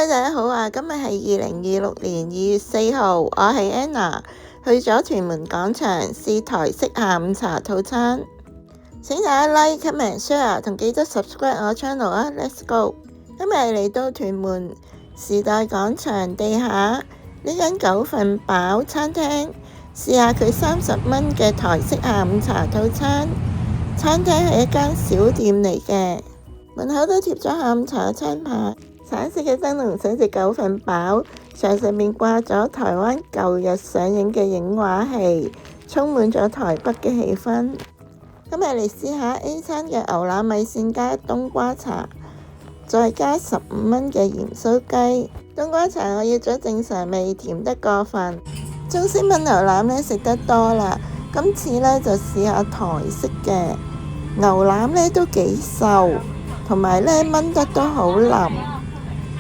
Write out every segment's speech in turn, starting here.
大家好啊！今日係2026年2月4號，我係 Anna， 去咗屯門廣場試台式下午茶套餐。請大家 like、comment、share 同記得 subscribe 我 channel 啊 ！Let's go！ 今日嚟到屯門時代廣場地下呢間9份飽餐廳，試下佢30蚊嘅台式下午茶套餐。餐廳係一間小店嚟嘅，門口都貼咗下午茶嘅餐牌。橙色嘅燈籠寫住9份飽，上面掛咗台灣舊日上映嘅影畫戲，充滿咗台北嘅氣氛。今日嚟試下 A 餐嘅牛腩米線加冬瓜茶，再加15蚊嘅鹽酥雞。冬瓜茶我要咗正常味，甜得過分。中式炆牛腩呢食得多啦，今次呢就試下台式嘅牛腩呢都幾瘦，同埋呢炆得都好腍。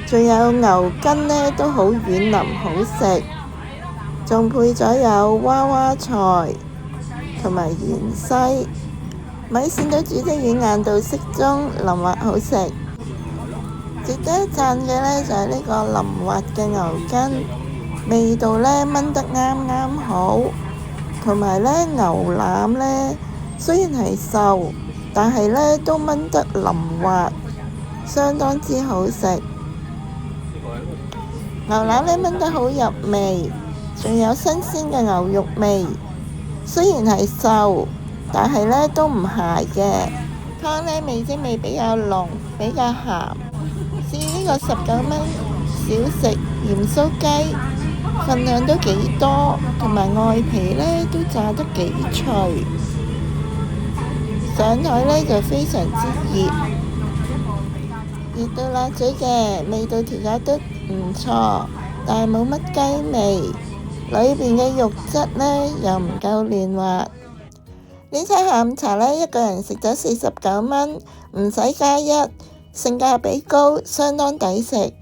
仲有牛筋呢都好軟腍好食，仲配咗有娃娃菜同埋芫茜，米線都煮得軟硬度適中，腍滑好食。值得一讚嘅呢就係呢個腍滑嘅牛筋，味道呢炆得啱啱好，同埋呢牛腩呢雖然係瘦，但係呢都炆得腍滑，相當之好食。牛腩呢炆得好入味，仲有新鮮嘅牛肉味。雖然係瘦，但係呢都唔鹹嘅。湯呢味精味比較濃，比較鹹。至於呢個19蚊小食鹽酥雞，份量都幾多，同埋外皮呢都炸得幾脆。上台呢就非常之熱到辣嘴嘅，味道調校得唔錯，但係冇乜雞味，裏邊嘅肉質呢又唔夠嫩滑。呢餐下午茶呢，一個人食咗49蚊，唔使加一，性價比高，相當抵食。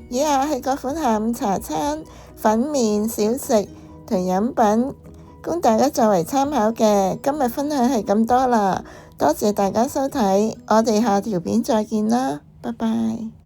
以下係各款下午茶餐、粉麵、小食同飲品，供大家作為參考嘅。今日分享係咁多啦，多謝大家收睇，我哋下條片再見啦，拜拜。